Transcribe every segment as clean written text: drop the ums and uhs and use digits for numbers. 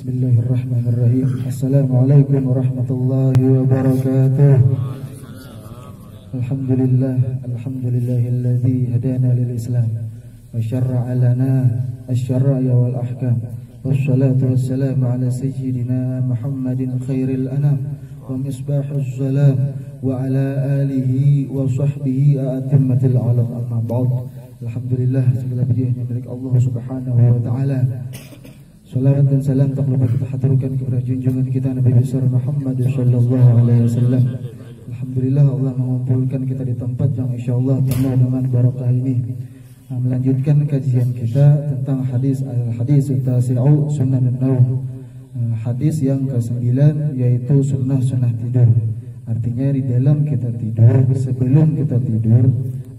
Bismillahirrahmanirrahim. Assalamualaikum warahmatullahi wabarakatuh. Alhamdulillahilladzi hadana lil Islam wa syarra'a lana asy-syara'a wal ahkam. Wassalatu wassalamu ala sayyidina Muhammadin khairil anam wa misbahuz zalam wa ala alihi wa sahbihi a'timmatil alam, amma ba'd. Alhamdulillah, segala puji hanya milik Allah Subhanahu wa taala. Salawat dan salam tak lupa kita haturkan kepada junjungan kita Nabi besar Muhammad sallallahu alaihi wasallam. Alhamdulillah, Allah mengumpulkan kita di tempat yang insyaallah penuh dengan barakah ini. Melanjutkan kajian kita tentang hadis al-hadis at-tasi'u sunnanun naum. Hadis yang ke-9 yaitu sunnah-sunnah tidur. Artinya di dalam kita tidur, sebelum kita tidur,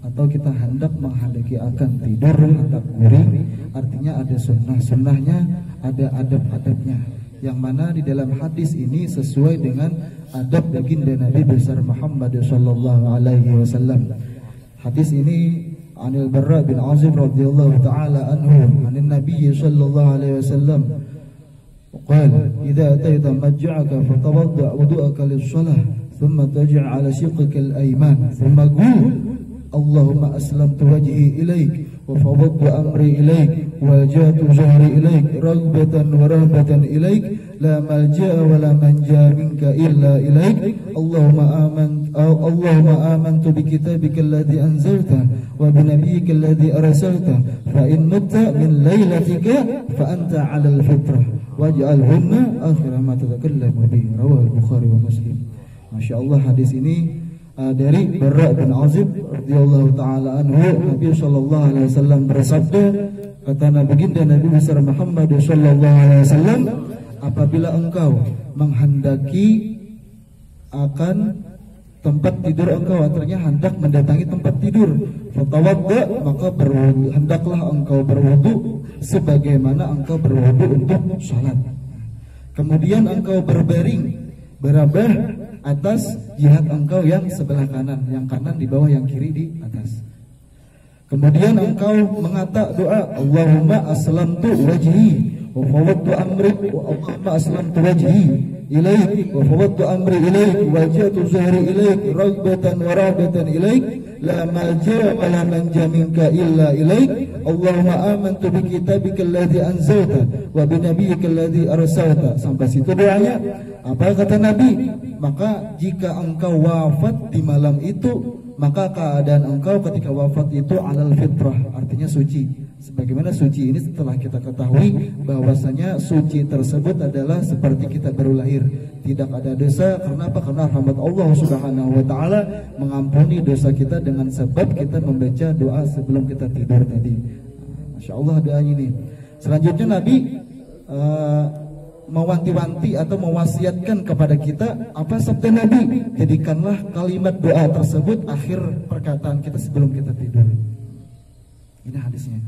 atau kita hendak menghendaki akan tidur, hendak guring, artinya ada sunnah-sunnahnya, ada adab-adabnya, yang mana di dalam hadis ini sesuai dengan adab baginda Nabi besar Muhammad sallallahu alaihi wasallam. Hadis ini Anil Barra bin Azib radhiyallahu taala anhu, anin Nabi sallallahu alaihi wasallam qala idza ataita maj'aka fatawadda wudu'aka lis-shalah thumma taj'al 'ala shiqqika al-ayman thumma qul Allahumma aslamtu wajhi ilaik wa fawwadtu amri ilaik wa ja'tu zahri ilaik raghbatan wa rahbatan ilaik la malja'a wa la manja minka illa ilaik Allahumma amantu bi kitabika alladhi anzalta wa bi nabiyyika alladhi arsalta fa in mutta min lailatika fa anta 'ala al-fitrah waj'alhunna akhir ma tatakallamu bi, rawahu al-Bukhari wa Muslim. Masyaallah, hadis ini dari Barra bin Azib radhiyallahu taala anhu, Nabi sallallahu alaihi wasallam bersabda, kata baginda Nabi besar Muhammad sallallahu alaihi wasallam, apabila engkau menghendaki akan tempat tidur engkau, artinya hendak mendatangi tempat tidur, fatawadda, maka hendaklah engkau berwudu sebagaimana engkau berwudu untuk salat. Kemudian engkau berbaring, berabah atas jihad engkau yang sebelah kanan, yang kanan di bawah, yang kiri di atas. Kemudian engkau mengata doa, Allahumma aslamtu wajhi wa fawwadtu amri, Allahumma aslamtu wajhi ilaik wa fawwadtu amri ilaik wa ja'tu zahri ilaik raghbatan wa rahbatan ilaik la malja wa la manja minka illa ilaik Allahumma amantu bi kitabika alladhi anzalta wa bi nabiyyika alladhi arsalta. Sampai situ doanya. Apa kata Nabi? Maka jika engkau wafat di malam itu, maka keadaan engkau ketika wafat itu alal fitrah, artinya suci. Sebagaimana suci ini setelah kita ketahui bahwasanya suci tersebut adalah seperti kita baru lahir, tidak ada dosa. Karena apa? Karena rahmat Allah Subhanahu wa taala mengampuni dosa kita dengan sebab kita membaca doa sebelum kita tidur tadi. Masya Allah doa ini. Selanjutnya Nabi mewanti-wanti atau mewasiatkan kepada kita, apa sabda Nabi? Jadikanlah kalimat doa tersebut akhir perkataan kita sebelum kita tidur. Ini hadisnya.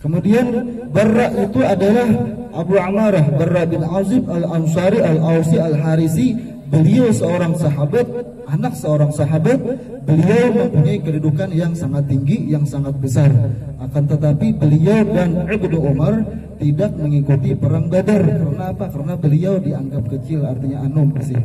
Kemudian Barra itu adalah Abu Amarah Barra bin Azib al-Ansari al-Ausi al-Harisi. Beliau seorang sahabat, anak seorang sahabat. Beliau mempunyai kedudukan yang sangat tinggi, yang sangat besar. Akan tetapi beliau dan Ibnu Umar tidak mengikuti perang Badar. Karena apa? Karena beliau dianggap kecil, artinya anum sih.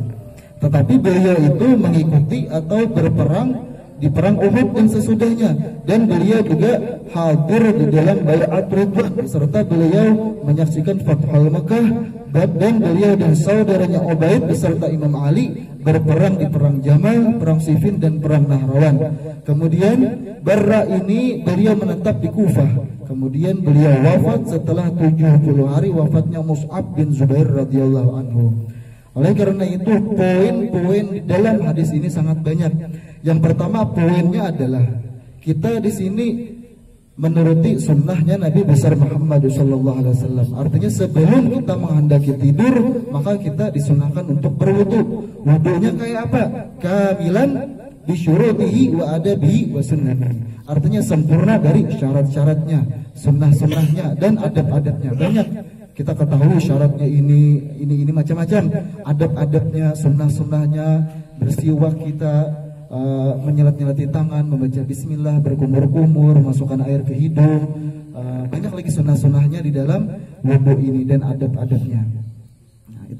Tetapi beliau itu mengikuti atau berperang di perang Uhud dan sesudahnya, dan beliau juga hadir di dalam Bai'at Ridwan, serta beliau menyaksikan Fathul Makkah, dan beliau dan saudaranya Ubaid beserta Imam Ali berperang di perang Jamal, perang Siffin, dan perang Nahrawan. Kemudian Barra ini beliau menetap di Kufah. Kemudian beliau wafat setelah 70 hari wafatnya Mus'ab bin Zubair radhiyallahu anhu. Oleh karena itu poin-poin di dalam hadis ini sangat banyak. Yang pertama poinnya adalah kita di sini menuruti sunnahnya Nabi besar Muhammad sallallahu alaihi wasallam. Artinya sebelum kita menghendaki tidur, maka kita disunahkan untuk berwudu. Wudunya kayak apa? Kamilan bisyurutihi wa adabihi wa sunnatihi. Artinya sempurna dari syarat-syaratnya, sunnah-sunnahnya, dan adab-adabnya. Banyak kita ketahui syaratnya ini macam-macam. Adab-adabnya, sunnah-sunnahnya, bersiwak kita, menyelat-nyelati tangan, membaca bismillah, berkumur-kumur, masukkan air ke hidung. Banyak lagi sunnah-sunnahnya di dalam wudu ini dan adab-adabnya.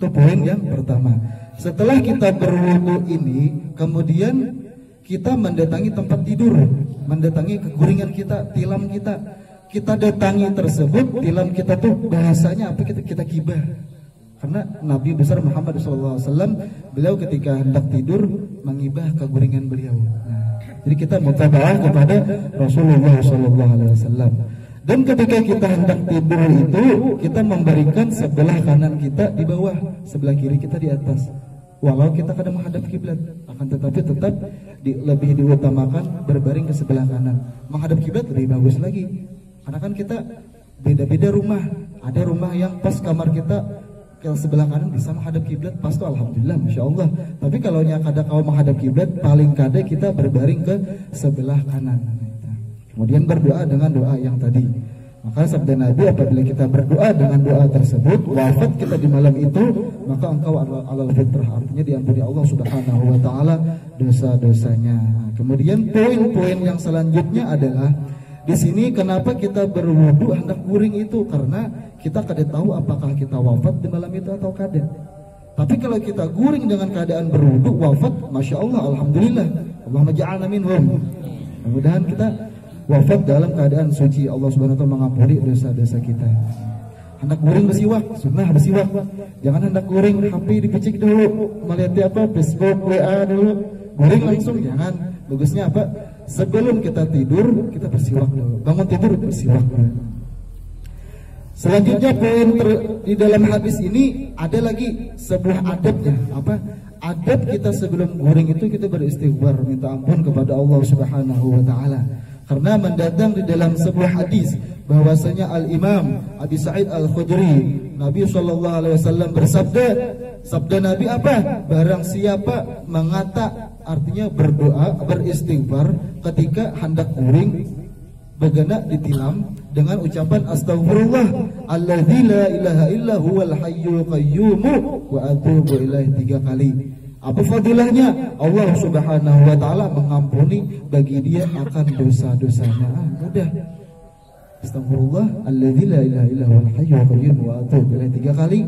Itu poin yang pertama. Setelah kita berwudu ini, kemudian kita mendatangi tempat tidur, mendatangi keguringan kita, tilam kita. Kita datangi tersebut, tilam kita tuh bahasanya apa? Kita gibah. Karena Nabi besar Muhammad SAW, beliau ketika hendak tidur mengibah keguringan beliau. Nah, jadi kita mutabaah kepada Rasulullah SAW. Dan ketika kita hendak tidur itu, kita memberikan sebelah kanan kita di bawah, sebelah kiri kita di atas. Walau kita kadang menghadap kiblat, akan tetapi tetap lebih diutamakan berbaring ke sebelah kanan. Menghadap kiblat lebih bagus lagi. Karena kan kita beda-beda rumah. Ada rumah yang pas kamar kita ke sebelah kanan bisa menghadap kiblat, pas tuh alhamdulillah, masya Allah. Tapi kalau kada kau menghadap kiblat, paling kada kita berbaring ke sebelah kanan. Kemudian berdoa dengan doa yang tadi. Maka sabda Nabi, apabila kita berdoa dengan doa tersebut, wafat kita di malam itu, maka engkau alal fitrah, artinya diampuni Allah Subhanahu wa taala dosa-dosanya. Kemudian poin-poin yang selanjutnya adalah di sini kenapa kita berwudu hendak guring itu, karena kita kada tahu apakah kita wafat di malam itu atau kada. Tapi kalau kita guring dengan keadaan berwudu wafat, masya Allah, alhamdulillah, Allahumma ja'alna minhum. Mudah-mudahan kita wafat dalam keadaan suci, Allah Subhanahu wa taala mengampuni dosa-dosa kita. Hendak guring bersiwak, sunnah bersiwak. Jangan hendak guring HP dipicik dulu, melihat apa Facebook, WA dulu, guring langsung, jangan. Bagusnya apa? Sebelum kita tidur, kita bersiwak dulu. Bangun tidur, bersiwak dulu. Selanjutnya poin di dalam hadis ini ada lagi sebuah adabnya. Apa? Adab kita sebelum guring itu kita beristighfar, minta ampun kepada Allah Subhanahu wa taala. Karena mendatang di dalam sebuah hadis bahwasanya Al-Imam Abi Sa'id Al-Khudri, Nabi SAW bersabda, sabda Nabi apa? Barang siapa mengata, artinya berdoa, beristighfar ketika hendak guring, begana ditilam dengan ucapan astaghfirullah alladzi la ilaha illa huwal hayyul qayyum wa atubu ilaih 3 kali. Apa fadilahnya? Allah Subhanahu wa taala mengampuni bagi dia akan dosa-dosanya. Mudah. Astaghfirullah alladzi la ilaha illa huwal hayyul qayyum wa atubu ilaih 3 kali.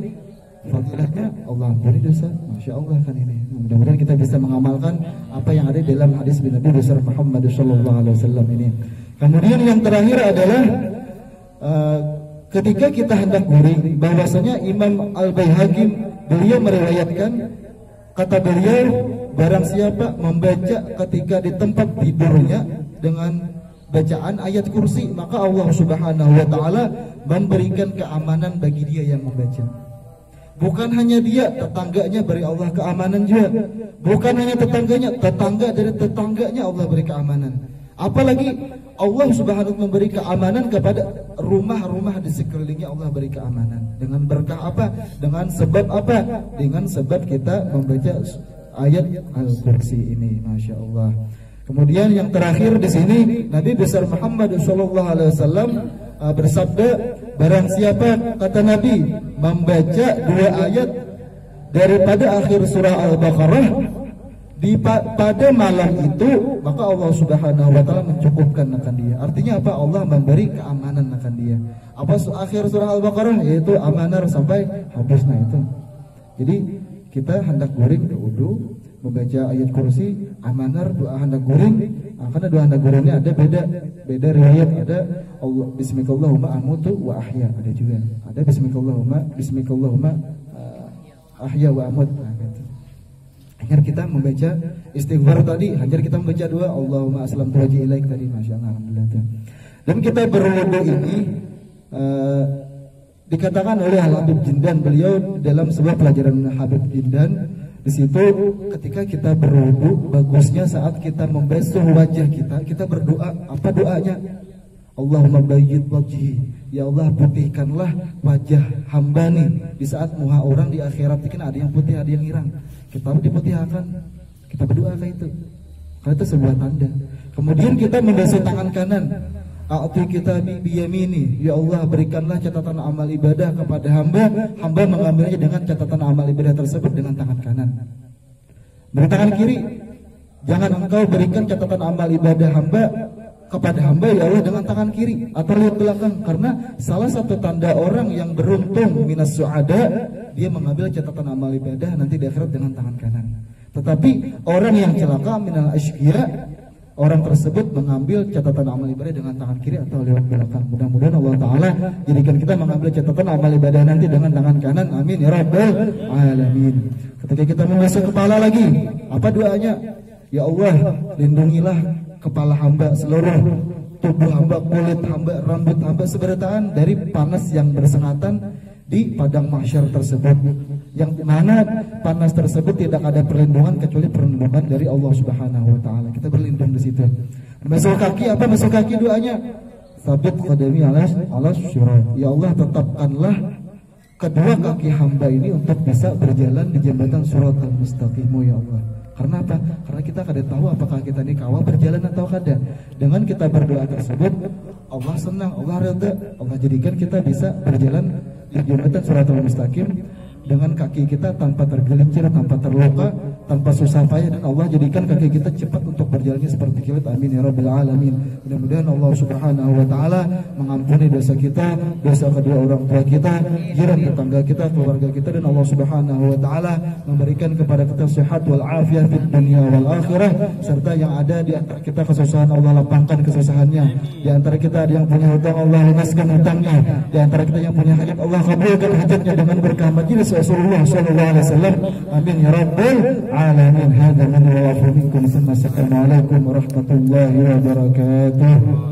Fadilahnya Allah ampuni dosa. Masya Allah kan ini. Mudah-mudahan kita bisa mengamalkan apa yang ada dalam hadis Nabi besar Muhammad SAW ini. Kemudian yang terakhir adalah ketika kita hendak guring, bahwasanya Imam Al-Baihaqi beliau meriwayatkan, kata beliau, barang siapa membaca ketika di tempat tidurnya dengan bacaan ayat kursi, maka Allah Subhanahu wa taala memberikan keamanan bagi dia yang membaca. Bukan hanya dia, tetangganya beri Allah keamanan juga. Bukan hanya tetangganya, tetangga dari tetangganya Allah beri keamanan. Apalagi Allah Subhanahu memberi keamanan kepada rumah-rumah di sekelilingnya, Allah beri keamanan. Dengan berkah apa? Dengan sebab apa? Dengan sebab kita membaca ayat Al-Kursi ini, masya Allah. Kemudian yang terakhir di sini Nabi besar Muhammad SAW bersabda, barang siapa, kata Nabi, membaca 2 ayat daripada akhir surah Al-Baqarah pada malam itu, maka Allah Subhanahu wa taala mencukupkan akan dia. Artinya apa? Allah memberi keamanan akan dia. Apa akhir surah Al-Baqarah? Yaitu amanar sampai habisnya itu. Jadi kita hendak guring berwudu, membaca ayat kursi, amanar, doa hendak guring. Karena doa hendak guringnya ada beda riwayat, ada Allah bismikallahumma amutu wa ahya, ada juga. Ada bismikallahumma ahya wa amut. Agar kita membaca istighfar tadi, agar kita membaca doa Allahumma aslamtu wajhi ilaik tadi, masya Allah, alhamdulillah. Dan kita berwudu ini dikatakan oleh Habib Jindan, beliau dalam sebuah pelajaran Habib Jindan, di situ ketika kita berwudu, bagusnya saat kita membasuh wajah kita berdoa. Apa doanya? Allahumma bayyid wajhi, ya Allah putihkanlah wajah hamba nih. Di saat muha orang di akhirat kan ada yang putih, ada yang irang. Kita diputihkan, kita berdoa kayak itu. Karena itu sebuah tanda. Kemudian kita membasuh tangan kanan. A'ti kitabi biyamini, ya Allah berikanlah catatan amal ibadah kepada hamba. Hamba mengambilnya dengan catatan amal ibadah tersebut dengan tangan kanan. Beri tangan kiri, jangan engkau berikan catatan amal ibadah hamba kepada hamba, ya Allah, dengan tangan kiri atau lihat belakang. Karena salah satu tanda orang yang beruntung minas su'ada, dia mengambil catatan amal ibadah nanti di akhirat dengan tangan kanan. Tetapi orang yang celaka minal asyqiya, orang tersebut mengambil catatan amal ibadah dengan tangan kiri atau lewat belakang. Mudah-mudahan Allah Ta'ala jadikan kita mengambil catatan amal ibadah nanti dengan tangan kanan. Amin ya rabbal alamin. Ketika kita membasuh kepala lagi, apa doanya? Ya Allah, lindungilah kepala hamba, seluruh tubuh hamba, kulit hamba, rambut hamba seberataan dari panas yang bersengatan di padang mahsyar tersebut, yang mana panas tersebut tidak ada perlindungan kecuali perlindungan dari Allah Subhanahu wa taala. Kita berlindung di situ. Masuk kaki, apa masuk kaki doanya? Sabit qadami alas syurat. Ya Allah, tetapkanlah kedua kaki hamba ini untuk bisa berjalan di jembatan Shiratal Mustaqim ya Allah. Karena apa? Karena kita kada tahu apakah kita ini kawal berjalan atau kada. Dengan kita berdoa tersebut, Allah senang, Allah reda, Allah jadikan kita bisa berjalan di jembatan Shiratal Mustaqim dengan kaki kita tanpa tergelincir, tanpa terluka, tanpa susah payah, dan Allah jadikan kaki kita cepat untuk berjalannya seperti kilat. Amin ya rabbal alamin. Mudah-mudahan Allah Subhanahu wa taala mengampuni dosa kita, dosa kedua orang tua kita, jiran tetangga kita, keluarga kita, dan Allah Subhanahu wa taala memberikan kepada kita sehat wal afiat di dunia wal akhirah, serta yang ada di antara kita kesusahan Allah lapangkan kesusahannya, di antara kita ada yang punya hutang Allah lunaskan hutangnya, di antara kita yang punya hajat Allah kabulkan hajatnya dengan berkah majelis Rasulullah sallallahu alaihi wasallam. Amin ya rabbal alamin. Hadza min wa minkum. Assalamualaikum warahmatullahi wabarakatuh.